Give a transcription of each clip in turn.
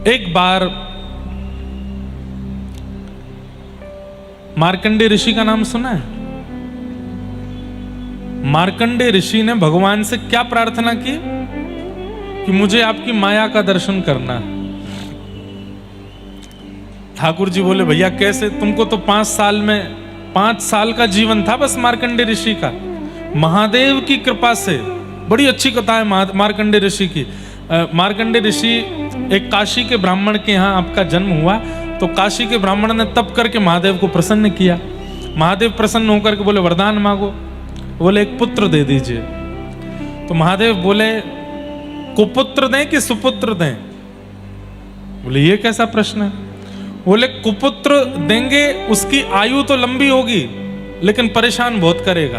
एक बार मार्कंडेय ऋषि का नाम सुना है? मार्कंडेय ऋषि ने भगवान से क्या प्रार्थना की कि मुझे आपकी माया का दर्शन करना है। ठाकुर जी बोले भैया कैसे, तुमको तो 5 साल का जीवन था बस मार्कंडेय ऋषि का। महादेव की कृपा से, बड़ी अच्छी कथा है मार्कंडेय ऋषि की। मार्कंडेय ऋषि एक काशी के ब्राह्मण के यहाँ आपका जन्म हुआ, तो काशी के ब्राह्मण ने तप करके महादेव को प्रसन्न किया। महादेव प्रसन्न होकर के बोले वरदान मांगो। बोले एक पुत्र दे दीजिए। तो महादेव बोले कुपुत्र दें कि सुपुत्र दें? बोले ये कैसा प्रश्न है? बोले कुपुत्र देंगे उसकी आयु तो लंबी होगी लेकिन परेशान बहुत करेगा,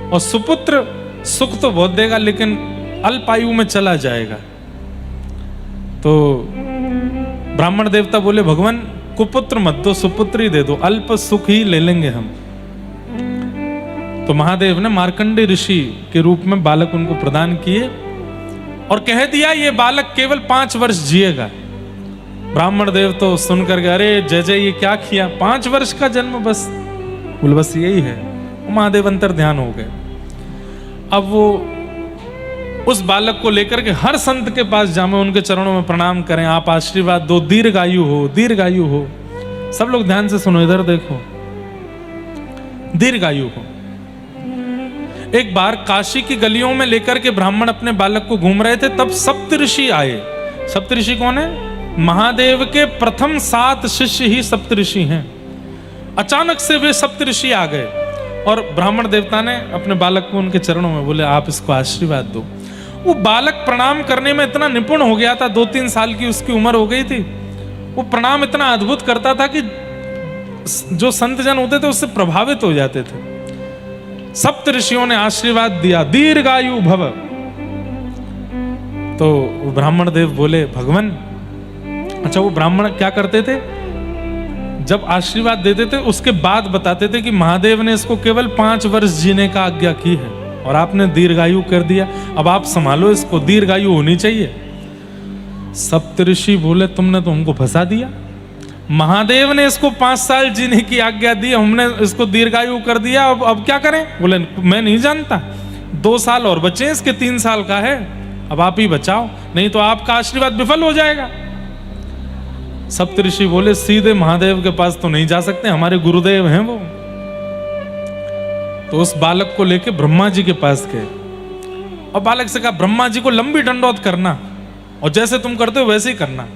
और सुपुत्र सुख तो बहुत देगा लेकिन अल्प आयु में चला जाएगा। तो ब्राह्मण देवता बोले भगवान कुपुत्र मत दो, सुपुत्र ही दे दो, अल्प सुख ही ले लेंगे हम। तो महादेव ने मार्कंडेय ऋषि के रूप में बालक उनको प्रदान किए और कह दिया ये बालक केवल 5 वर्ष जिएगा। ब्राह्मण देव तो सुनकर के अरे जय जय ये क्या किया, 5 वर्ष का जन्म बस, बोले बस यही है। महादेव अंतर ध्यान हो गए। अब वो उस बालक को लेकर के हर संत के पास जामे, उनके चरणों में प्रणाम करें, आप आशीर्वाद दो, दीर्घायु हो, दीर्घायु हो। सब लोग ध्यान से सुनो, इधर देखो, दीर्घायु हो। एक बार काशी की गलियों में लेकर के ब्राह्मण अपने बालक को घूम रहे थे, तब सप्तऋषि आए। सप्तऋषि कौन है? महादेव के प्रथम 7 शिष्य ही सप्तऋषि हैं। अचानक से वे सप्तऋषि आ गए और ब्राह्मण देवता ने अपने बालक को उनके चरणों में बोले आप इसको आशीर्वाद दो। वो बालक प्रणाम करने में इतना निपुण हो गया था, 2-3 साल की उसकी उम्र हो गई थी। वो प्रणाम इतना अद्भुत करता था कि जो संत जन होते थे उससे प्रभावित हो जाते थे। सप्त ऋषियों ने आशीर्वाद दिया, दीर्घायु भव। तो ब्राह्मण देव बोले भगवान, अच्छा वो ब्राह्मण क्या करते थे, जब आशीर्वाद देते थे उसके बाद बताते थे कि महादेव ने इसको केवल 5 वर्ष जीने का आज्ञा की है और आपने दीर्घायु कर दिया, अब आप संभालो इसको, दीर्घायु होनी चाहिए। सप्तऋषि बोले तुमने तो हमको फंसा दिया, महादेव ने इसको 5 साल जीने की आज्ञा दी, हमने इसको दीर्घायु कर दिया, अब क्या करें? बोले मैं नहीं जानता, 2 साल और बचे, इसके 3 साल का है, अब आप ही बचाओ, नहीं तो आपका आशीर्वाद विफल हो जाएगा। सप्तऋषि बोले सीधे महादेव के पास तो नहीं जा सकते, हमारे गुरुदेव हैं वो। तो उस बालक को लेके ब्रह्मा जी के पास गए और बालक से कहा ब्रह्मा जी को लंबी दंडौत करना और जैसे तुम करते हो वैसे ही करना।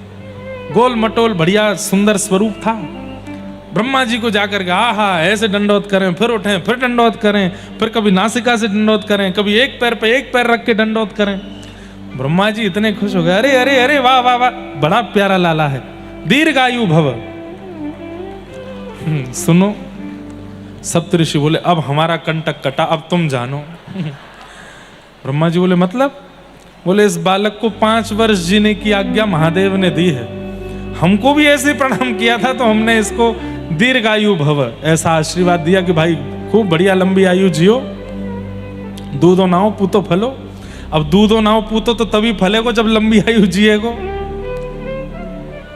गोल मटोल बढ़िया सुंदर स्वरूप था। ब्रह्मा जी को जाकर के आहा ऐसे दंडौत करें, फिर उठें, फिर दंडौत करें, फिर कभी नासिका से दंडौत करें, कभी एक पैर पे एक पैर रख के दंडौत करें। ब्रह्मा जी इतने खुश हो गए, अरे अरे अरे वाह वाह वाह, बड़ा प्यारा लाला है, दीर्घायु भव। सुनो, सप्तऋषि बोले अब हमारा कंटक कटा, अब तुम जानो। ब्रह्मा जी बोले मतलब? बोले इस बालक को 5 वर्ष जीने की आज्ञा महादेव ने दी है, हमको भी ऐसे प्रणाम किया था तो हमने इसको दीर्घायु भव ऐसा आशीर्वाद दिया कि भाई खूब बढ़िया लंबी आयु जियो, दूधो नाओ पूतो फलो। अब दूधो नाओ पूतो तो तभी फलेगो जब लंबी आयु जिएगो।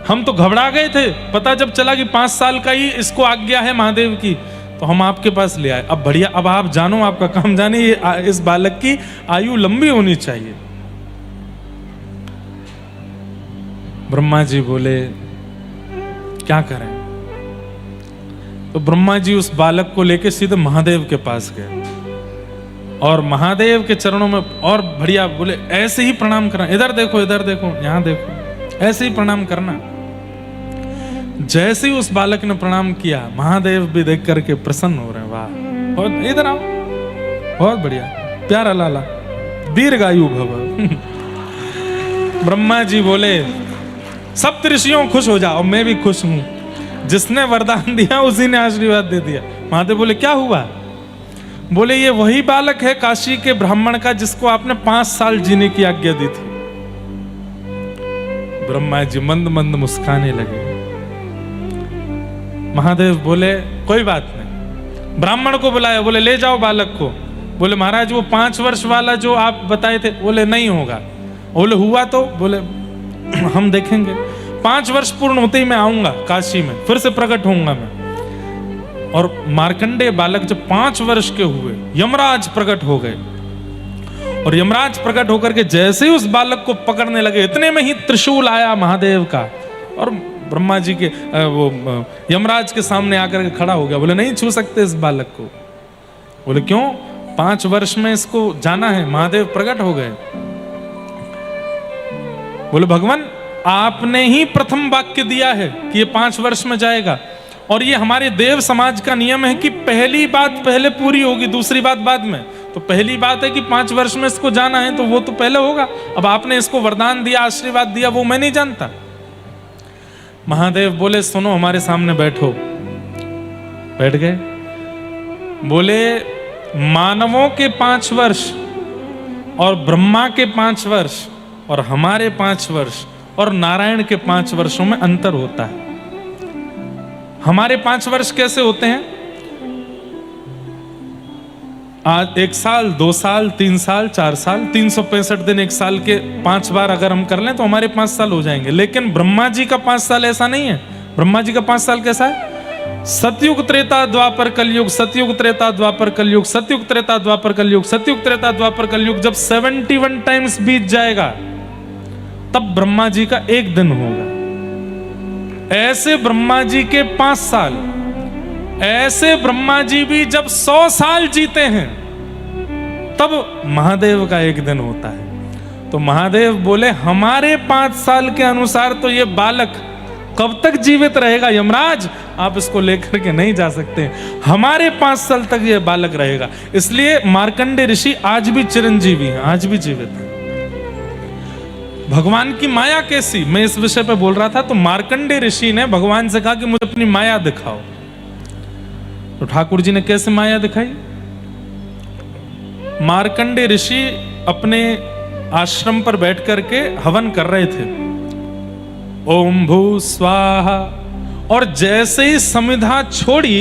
हम तो घबरा गए थे, पता जब चला कि 5 साल का ही इसको आज्ञा है महादेव की, तो हम आपके पास ले आए। अब बढ़िया, अब आप जानो, आपका काम जानिए, इस बालक की आयु लंबी होनी चाहिए। ब्रह्मा जी बोले क्या करें? तो ब्रह्मा जी उस बालक को लेके सीधे महादेव के पास गए और महादेव के चरणों में और बढ़िया बोले ऐसे ही प्रणाम करना, इधर देखो, इधर देखो, यहां देखो, ऐसे ही प्रणाम करना। जैसे ही उस बालक ने प्रणाम किया, महादेव भी देख करके प्रसन्न हो रहे हैं, वाह, और इधर आओ, बहुत बढ़िया, प्यारा लाला, दीर्घायु भव। ब्रह्मा जी बोले सप्त ऋषियों खुश हो जाओ, मैं भी खुश हूं, जिसने वरदान दिया उसी ने आशीर्वाद दे दिया। महादेव बोले क्या हुआ? बोले ये वही बालक है काशी के ब्राह्मण का जिसको आपने 5 साल जीने की आज्ञा दी थी। ब्रह्मा जी मंद मंद मुस्काने लगे। महादेव बोले कोई बात नहीं। ब्राह्मण को बुलाया, बोले ले जाओ बालक को। बोले महाराज वो 5 वर्ष वाला जो आप बताए थे, बोले नहीं होगा। बोले हुआ तो? बोले हम देखेंगे 5 वर्ष पूर्ण होते ही मैं आऊंगा काशी में, फिर से प्रकट होऊंगा मैं। और मार्कंडेय बालक जब 5 वर्ष के हुए, यमराज प्रकट हो गए, और यमराज प्रकट होकर के जैसे ही उस बालक को पकड़ने लगे, इतने में ही त्रिशूल आया महादेव का, और ब्रह्मा जी के वो यमराज के सामने आकर के खड़ा हो गया। बोले नहीं छू सकते इस बालक को। बोले क्यों? 5 वर्ष में इसको जाना है। महादेव प्रकट हो गए। बोले भगवान आपने ही प्रथम वाक्य दिया है कि ये 5 वर्ष में जाएगा, और ये हमारे देव समाज का नियम है कि पहली बात पहले पूरी होगी, दूसरी बात बाद में। तो पहली बात है कि 5 वर्ष में इसको जाना है, तो वो तो पहले होगा। अब आपने इसको वरदान दिया, आशीर्वाद दिया, वो मैं नहीं जानता। महादेव बोले सुनो, हमारे सामने बैठो। बैठ गए। बोले मानवों के 5 वर्ष और ब्रह्मा के 5 वर्ष और हमारे 5 वर्ष और नारायण के 5 वर्षों में अंतर होता है। हमारे 5 वर्ष कैसे होते हैं? आज 1 साल, 2 साल, 3 साल, 4 साल, 365 दिन 1 साल के 5 बार अगर हम कर लें तो हमारे 5 साल हो जाएंगे। लेकिन ब्रह्मा जी का 5 साल ऐसा नहीं है। ब्रह्मा जी का 5 साल कैसा है? सतयुग त्रेता द्वापर कलयुग, सतयुग त्रेता द्वापर कलयुग, सतयुग त्रेता द्वापर कलयुग, सतयुग त्रेता द्वापर कलयुग। जब 71 टाइम्स बीत जाएगा तब ब्रह्मा जी का 1 दिन होगा। ऐसे ब्रह्मा जी के 5 साल, ऐसे ब्रह्मा जी भी जब 100 साल जीते हैं तब महादेव का 1 दिन होता है। तो महादेव बोले हमारे 5 साल के अनुसार तो ये बालक कब तक जीवित रहेगा? यमराज आप इसको लेकर के नहीं जा सकते, हमारे 5 साल तक ये बालक रहेगा। इसलिए मार्कंडेय ऋषि आज भी चिरंजीवी हैं, आज भी जीवित हैं। भगवान की माया कैसी, मैं इस विषय पे बोल रहा था। तो मार्कंडेय ऋषि ने भगवान से कहा कि मुझे अपनी माया दिखाओ। तो ठाकुर जी ने कैसे माया दिखाई? मार्कंडेय ऋषि अपने आश्रम पर बैठ करके हवन कर रहे थे, ओम भू स्वाहा, और जैसे ही समिधा छोड़ी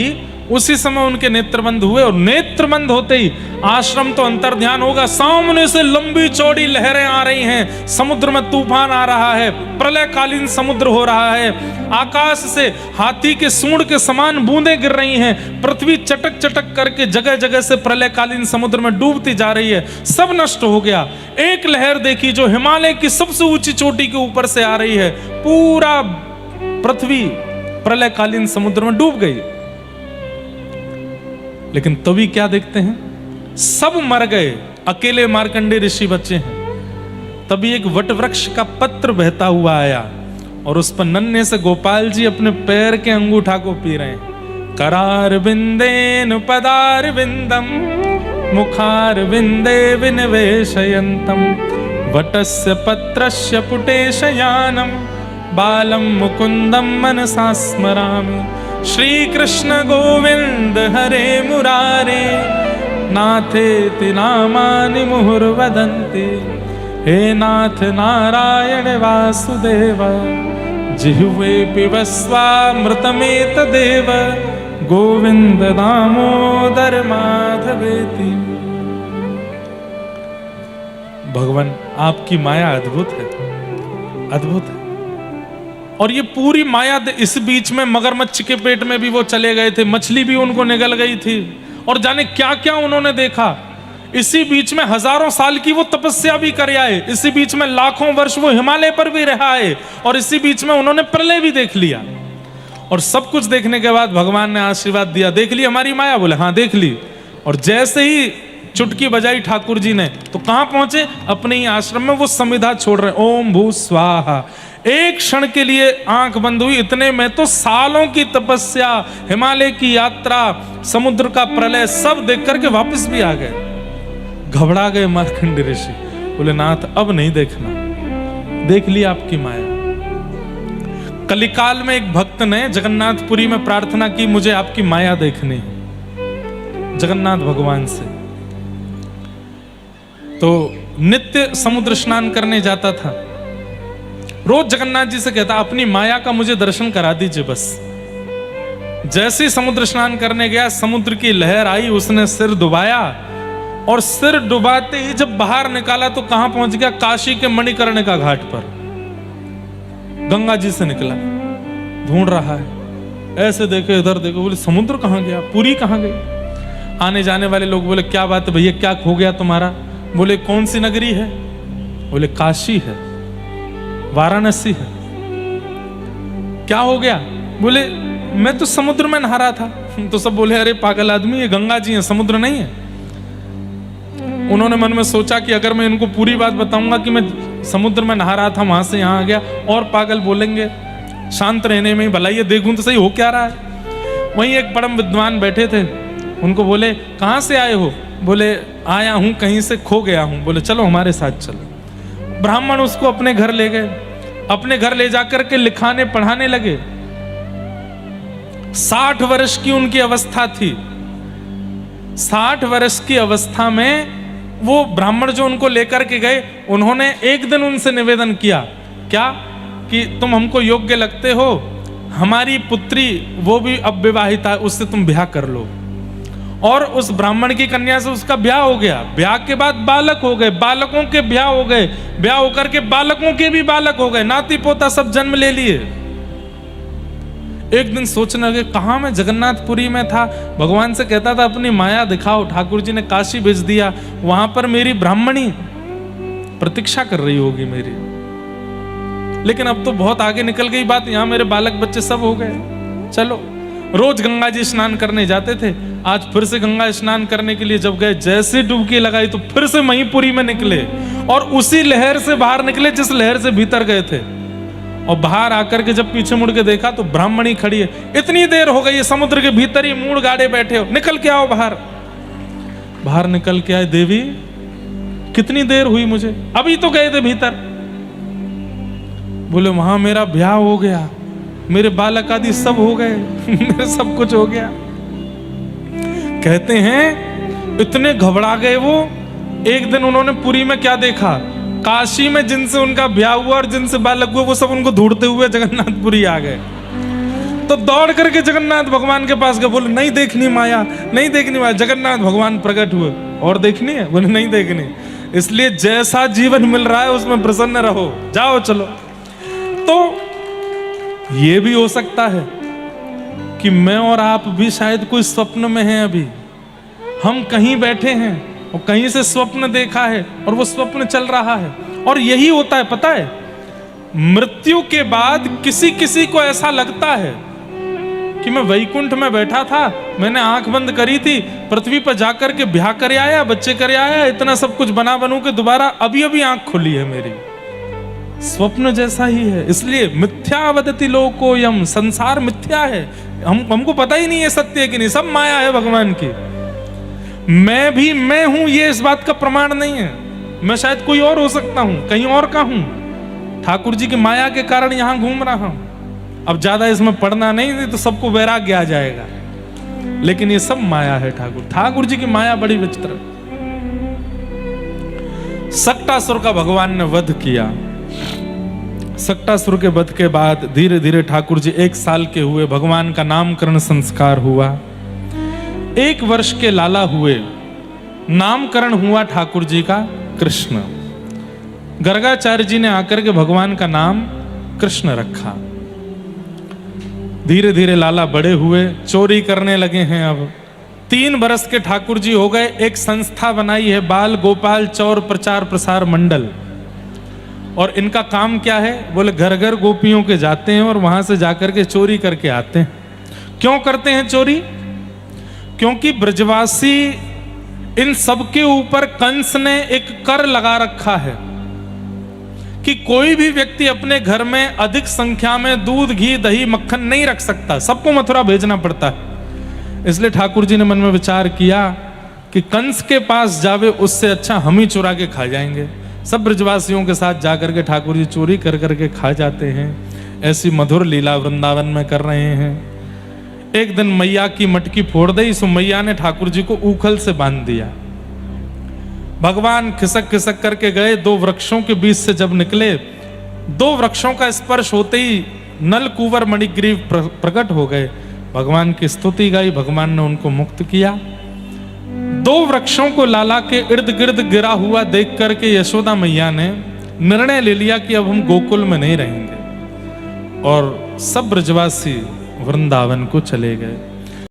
उसी समय उनके नेत्रबंद हुए, और नेत्रबंद होते ही आश्रम तो अंतर्ध्यान होगा, सामने से लंबी चौड़ी लहरें आ रही हैं, समुद्र में तूफान आ रहा है, प्रलयकालीन समुद्र हो रहा है, आकाश से हाथी के सूंड के समान बूंदें गिर रही हैं, पृथ्वी चटक चटक करके जगह जगह से प्रलयकालीन समुद्र में डूबती जा रही है, सब नष्ट हो गया। एक लहर देखी जो हिमालय की सबसे ऊंची चोटी के ऊपर से आ रही है, पूरा पृथ्वी प्रलयकालीन समुद्र में डूब गई। लेकिन तभी क्या देखते हैं? सब मर गए, अकेले मार्कंडेय ऋषि बचे हैं। तभी एक वट वृक्ष का पत्र बहता हुआ आया, और उस पर नन्हे से गोपाल जी अपने पैर के अंगूठा को पी रहे हैं। करार बिंदेन पदार बिंदम मुखार बिंदे विनिवेशयन्तम वटस्य पत्रस्य पुटे शयानम बालम मुकुंदम मनसा स्मरामि। श्री कृष्ण गोविंद हरे मुरारे नाथेति नामानि मुहुर्वदन्ति। हे नाथ नारायण वासुदेव जिह्वे पिबस्वामृतमेतदेव गोविंद दामोदर माधवेति। भगवान आपकी माया अद्भुत है, अद्भुत है। और ये पूरी माया, इस बीच में मगरमच्छ के पेट में भी वो चले गए थे, मछली भी उनको निगल गई थी, और जाने क्या क्या उन्होंने देखा। इसी बीच में हजारों साल की वो तपस्या भी कर आए, इसी बीच में लाखों वर्ष वो हिमालय पर भी रहा है, और इसी बीच में उन्होंने प्रलय भी देख लिया। और सब कुछ देखने के बाद भगवान ने आशीर्वाद दिया, देख ली हमारी माया? बोले हाँ देख ली। और जैसे ही चुटकी बजाई ठाकुर जी ने, तो कहां पहुंचे? अपने ही आश्रम में वो समिधा छोड़ रहे, ओम भू स्वाहा। एक क्षण के लिए आंख बंद हुई, इतने में तो सालों की तपस्या, हिमालय की यात्रा, समुद्र का प्रलय सब देख करके वापस भी आ गए। घबरा गए मार्कंडेय ऋषि, बोले नाथ अब नहीं देखना, देख लिया आपकी माया। कलिकाल में एक भक्त ने जगन्नाथपुरी में प्रार्थना की, मुझे आपकी माया देखनी है, जगन्नाथ भगवान से। तो नित्य समुद्र स्नान करने जाता था, रोज जगन्नाथ जी से कहता अपनी माया का मुझे दर्शन करा दीजिए बस। जैसे ही समुद्र स्नान करने गया, समुद्र की लहर आई, उसने सिर डुबाया, और सिर डुबाते ही जब बाहर निकाला तो कहां पहुंच गया? काशी के मणिकर्णिका घाट पर। गंगा जी से निकला, ढूंढ रहा है, ऐसे देखे इधर देखो, बोले समुद्र कहाँ गया, पुरी कहाँ गई। आने जाने वाले लोग बोले क्या बात है भैया, क्या खो गया तुम्हारा? बोले कौन सी नगरी है? बोले काशी है, वाराणसी है। क्या हो गया? बोले मैं तो समुद्र में नहा रहा था। तो सब बोले अरे पागल आदमी, ये गंगा जी है, समुद्र नहीं है। उन्होंने मन में सोचा कि अगर मैं इनको पूरी बात बताऊंगा कि मैं समुद्र में नहा रहा था, वहां से यहां आ गया, और पागल बोलेंगे, शांत रहने में ही भलाई है, देखूं तो सही हो क्या रहा है। वहीं एक परम विद्वान बैठे थे, उनको बोले कहां से आए हो? बोले आया हूं कहीं से, खो गया हूं। बोले चलो हमारे साथ चलो। ब्राह्मण उसको अपने घर ले गए, अपने घर ले जाकर के लिखाने पढ़ाने लगे। 60 वर्ष की उनकी अवस्था थी। 60 वर्ष की अवस्था में वो ब्राह्मण जो उनको लेकर के गए, उन्होंने एक दिन उनसे निवेदन किया, क्या कि तुम हमको योग्य लगते हो, हमारी पुत्री वो भी अब विवाहिता है, उससे तुम ब्याह कर लो। और उस ब्राह्मण की कन्या से उसका ब्याह हो गया। ब्याह के बाद बालक हो गए, बालकों के ब्याह हो गए, ब्याह होकर के बालकों के भी बालक हो गए, नाती पोता सब जन्म ले लिए। एक दिन सोचने लगे, कहां मैं जगन्नाथपुरी में था, भगवान से कहता था अपनी माया दिखाओ, ठाकुर जी ने काशी भेज दिया, वहां पर मेरी ब्राह्मणी प्रतीक्षा कर रही होगी मेरी। लेकिन अब तो बहुत आगे निकल गई बात, यहां मेरे बालक बच्चे सब हो गए। चलो, रोज गंगा जी स्नान करने जाते थे, आज फिर से गंगा स्नान करने के लिए जब गए, जैसे डुबकी लगाई तो फिर से महीपुरी में निकले, और उसी लहर से बाहर निकले जिस लहर से भीतर गए थे। और बाहर आकर के जब पीछे मुड़ के देखा तो ब्राह्मणी खड़ी है। इतनी देर हो गई है, समुद्र के भीतर ही मूड़ गाड़े बैठे हो, निकल के आओ बाहर। बाहर निकल के आए, देवी कितनी देर हुई मुझे, अभी तो गए थे भीतर। बोले वहां मेरा ब्याह हो गया, मेरे बालक आदि सब हो गए, मेरे सब कुछ हो गया। कहते हैं इतने घबरा गए वो। एक दिन उन्होंने पुरी में क्या देखा, काशी में जिनसे उनका ब्याह हुआ और जिनसे बालक हुए, वो सब उनको ढूंढते हुए जगन्नाथपुरी आ गए। तो दौड़ करके जगन्नाथ भगवान के पास गए, बोले नहीं देखनी माया, नहीं देखनी माया। जगन्नाथ भगवान प्रकट हुए, और देखनी है? बोले नहीं देखनी। इसलिए जैसा जीवन मिल रहा है उसमें प्रसन्न रहो, जाओ चलो। तो ये भी हो सकता है कि मैं और आप भी शायद कोई स्वप्न में हैं। अभी हम कहीं बैठे हैं और कहीं से स्वप्न देखा है और वो स्वप्न चल रहा है। और यही होता है, पता है, मृत्यु के बाद किसी किसी को ऐसा लगता है कि मैं वैकुंठ में बैठा था, मैंने आंख बंद करी थी, पृथ्वी पर जाकर के ब्याह कर आया, बच्चे कर आया, इतना सब कुछ बना बनू के दोबारा अभी अभी आंख खुली है मेरी। स्वप्न जैसा ही है। इसलिए मिथ्या वदति लोको यम, संसार मिथ्या है, हमको पता ही नहीं है सत्य है कि नहीं, सब माया है भगवान की। मैं भी मैं हूं ये इस बात का प्रमाण नहीं है, मैं शायद कोई और हो सकता हूं, कहीं और का हूं, ठाकुर जी की माया के कारण यहां घूम रहा हूं। अब ज्यादा इसमें पढ़ना नहीं तो सबको वैराग्य आ जाएगा, लेकिन ये सब माया है। ठाकुर जी की माया बड़ी विचित्र। सक्टासुर का भगवान ने वध किया। सक्टासुर के वध के बाद धीरे धीरे ठाकुर जी 1 साल के हुए, भगवान का नामकरण संस्कार हुआ। 1 वर्ष के लाला हुए, नामकरण हुआ ठाकुर जी का कृष्ण। गर्गाचार्य जी ने आकर के भगवान का नाम कृष्ण रखा। धीरे धीरे लाला बड़े हुए, चोरी करने लगे हैं। अब 3 बरस के ठाकुर जी हो गए। एक संस्था बनाई है, बाल गोपाल चौर प्रचार प्रसार मंडल। और इनका काम क्या है? बोले घर घर गोपियों के जाते हैं और वहां से जाकर के चोरी करके आते हैं। क्यों करते हैं चोरी? क्योंकि ब्रजवासी इन सब के ऊपर कंस ने एक कर लगा रखा है कि कोई भी व्यक्ति अपने घर में अधिक संख्या में दूध, घी, दही, मक्खन नहीं रख सकता, सबको मथुरा भेजना पड़ता है। इसलिए ठाकुर जी ने मन में विचार किया कि कंस के पास जावे उससे अच्छा हम ही चुरा के खा जाएंगे। सब ब्रजवासियों के साथ जाकर के ठाकुर जी चोरी कर करके खा जाते हैं। ऐसी मधुर लीला वृंदावन में कर रहे हैं। एक दिन मैया की मटकी फोड़ दी, सो मैया ने ठाकुर जी को ऊखल से बांध दिया। भगवान खिसक खिसक करके गए, 2 वृक्षों के बीच से जब निकले, 2 वृक्षों का स्पर्श होते ही नल कुंवर मणिग्रीव प्रकट हो गए। भगवान की स्तुति गाई, भगवान ने उनको मुक्त किया। 2 वृक्षों को लाला के इर्द गिर्द गिरा हुआ देख करके यशोदा मैया ने निर्णय ले लिया कि अब हम गोकुल में नहीं रहेंगे, और सब ब्रजवासी वृंदावन को चले गए।